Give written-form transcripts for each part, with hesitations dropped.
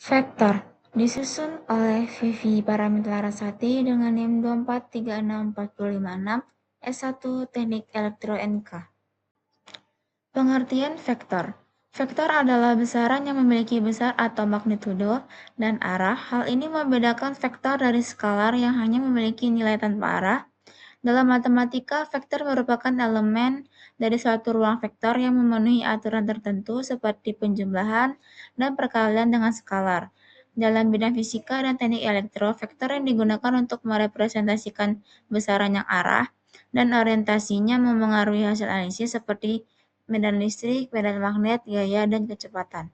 Vektor disusun oleh Vivi Paramita-Larasati dengan NIM 2436456 S1 Teknik Elektro NK. Pengertian vektor. Vektor adalah besaran yang memiliki besar atau magnitudo dan arah. Hal ini membedakan vektor dari skalar yang hanya memiliki nilai tanpa arah. Dalam matematika, vektor merupakan elemen dari suatu ruang vektor yang memenuhi aturan tertentu seperti penjumlahan dan perkalian dengan skalar. Dalam bidang fisika dan teknik elektro, vektor yang digunakan untuk merepresentasikan besaran yang arah dan orientasinya memengaruhi hasil analisis seperti medan listrik, medan magnet, gaya, dan kecepatan.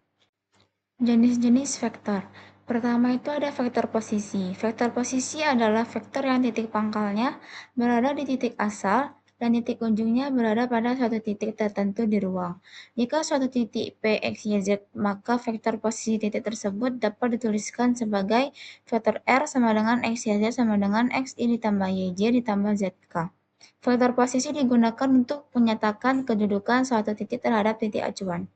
Jenis-jenis vektor. Pertama itu ada vektor posisi. Vektor posisi adalah vektor yang titik pangkalnya berada di titik asal dan titik ujungnya berada pada suatu titik tertentu di ruang. Jika suatu titik P, X, Y, Z, maka vektor posisi titik tersebut dapat dituliskan sebagai vektor R sama dengan X, Y, Z sama dengan X, Y ditambah Y, Z ditambah ZK. Vektor posisi digunakan untuk menyatakan kedudukan suatu titik terhadap titik acuan.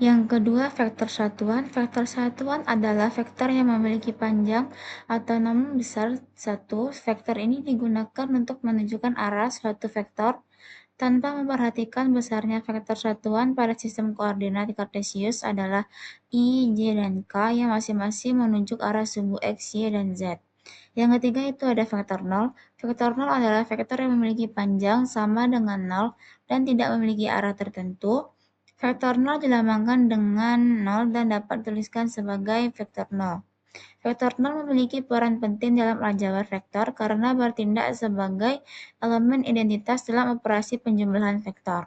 Yang kedua, vektor satuan. Vektor satuan adalah vektor yang memiliki panjang atau nama besar 1. Vektor ini digunakan untuk menunjukkan arah suatu vektor tanpa memperhatikan besarnya vektor satuan pada sistem koordinat kartesius adalah I, J, dan K yang masing-masing menunjuk arah sumbu X, Y, dan Z. Yang ketiga itu ada vektor 0. Vektor 0 adalah vektor yang memiliki panjang sama dengan 0 dan tidak memiliki arah tertentu. Vektor 0 dilambangkan dengan 0 dan dapat dituliskan sebagai vektor 0. Vektor 0 memiliki peran penting dalam aljabar vektor karena bertindak sebagai elemen identitas dalam operasi penjumlahan vektor.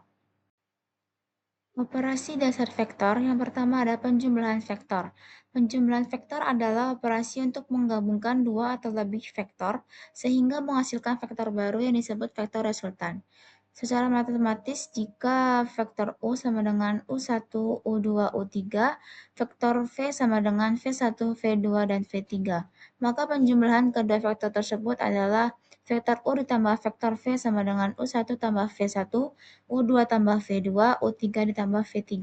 Operasi dasar vektor. Yang pertama ada penjumlahan vektor. Penjumlahan vektor adalah operasi untuk menggabungkan dua atau lebih vektor sehingga menghasilkan vektor baru yang disebut vektor resultan. Secara matematis, jika vektor U sama dengan U1, U2, U3, vektor V sama dengan V1, V2, dan V3, maka penjumlahan kedua vektor tersebut adalah vektor U ditambah vektor V sama dengan U1 tambah V1, U2 tambah V2, U3 ditambah V3.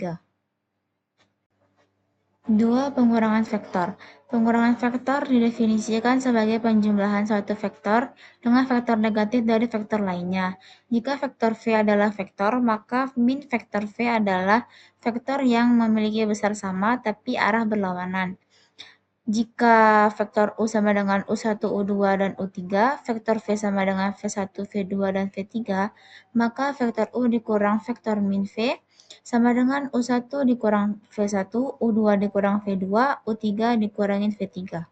2. Pengurangan vektor. Pengurangan vektor didefinisikan sebagai penjumlahan suatu vektor dengan vektor negatif dari vektor lainnya. Jika vektor V adalah vektor, maka min vektor V adalah vektor yang memiliki besar sama tapi arah berlawanan. Jika vektor U sama dengan U1, U2, dan U3, vektor V sama dengan V1, V2, dan V3, maka vektor U dikurang vektor min V sama dengan U1 dikurang V1, U2 dikurang V2, U3 dikurangin V3.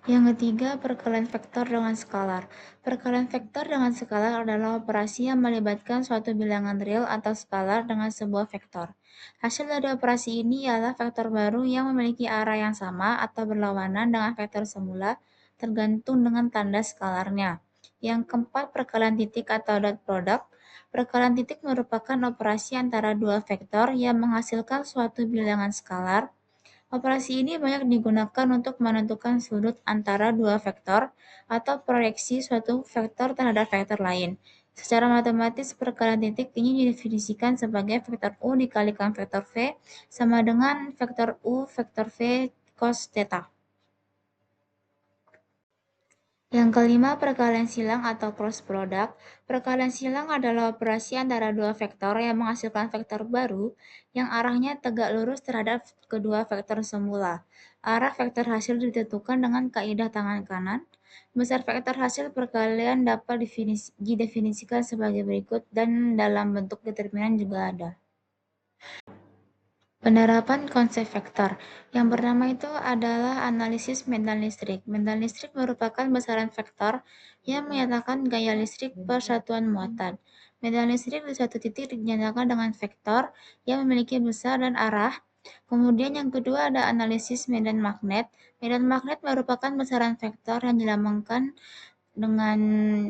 Yang ketiga, perkalian vektor dengan skalar. Perkalian vektor dengan skalar adalah operasi yang melibatkan suatu bilangan real atau skalar dengan sebuah vektor. Hasil dari operasi ini ialah vektor baru yang memiliki arah yang sama atau berlawanan dengan vektor semula tergantung dengan tanda skalarnya. Yang keempat, perkalian titik atau dot product. Perkalian titik merupakan operasi antara dua vektor yang menghasilkan suatu bilangan skalar. Operasi ini banyak digunakan untuk menentukan sudut antara dua vektor atau proyeksi suatu vektor terhadap vektor lain. Secara matematis, perkalian titik ini didefinisikan sebagai vektor U dikalikan vektor V sama dengan vektor U vektor V cos theta. Yang kelima, perkalian silang atau cross product. Perkalian silang adalah operasi antara dua vektor yang menghasilkan vektor baru yang arahnya tegak lurus terhadap kedua vektor semula. Arah vektor hasil ditentukan dengan kaidah tangan kanan. Besar vektor hasil perkalian dapat didefinisikan sebagai berikut dan dalam bentuk determinan juga ada. Penerapan konsep vektor. Yang pertama itu adalah analisis medan listrik. Medan listrik merupakan besaran vektor yang menyatakan gaya listrik per satuan muatan. Medan listrik di suatu titik dinyatakan dengan vektor yang memiliki besar dan arah. Kemudian yang kedua ada analisis medan magnet. Medan magnet merupakan besaran vektor yang dilambangkan dengan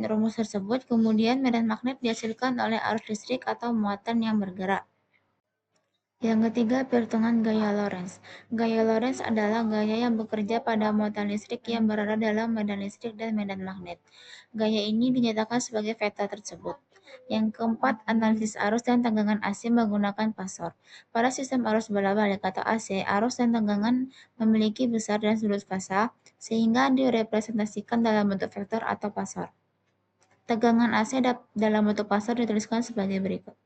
rumus tersebut. Kemudian medan magnet dihasilkan oleh arus listrik atau muatan yang bergerak. Yang ketiga, perhitungan gaya Lorentz. Gaya Lorentz adalah gaya yang bekerja pada muatan listrik yang berada dalam medan listrik dan medan magnet. Gaya ini dinyatakan sebagai vektor tersebut. Yang keempat, analisis arus dan tegangan AC menggunakan pasor. Pada sistem arus bola-balik atau AC, arus dan tegangan memiliki besar dan sudut fasa, sehingga direpresentasikan dalam bentuk vektor atau pasor. Tegangan AC dalam bentuk pasor dituliskan sebagai berikut.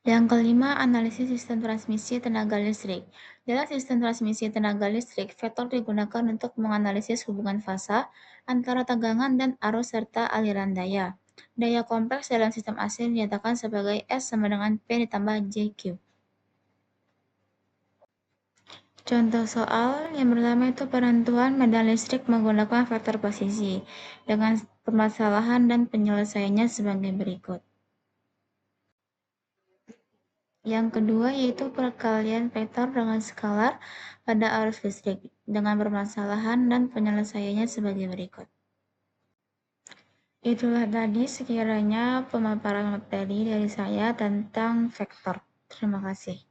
Yang kelima, analisis sistem transmisi tenaga listrik. Dalam sistem transmisi tenaga listrik, vektor digunakan untuk menganalisis hubungan fasa antara tegangan dan arus serta aliran daya. Daya kompleks dalam sistem AC dinyatakan sebagai S sama dengan P ditambah JQ. Contoh soal yang pertama itu penentuan medan listrik menggunakan vektor posisi dengan permasalahan dan penyelesaiannya sebagai berikut. Yang kedua yaitu perkalian vektor dengan skalar pada arus listrik dengan permasalahan dan penyelesaiannya sebagai berikut. Itulah tadi sekiranya pemaparan materi dari saya tentang vektor. Terima kasih.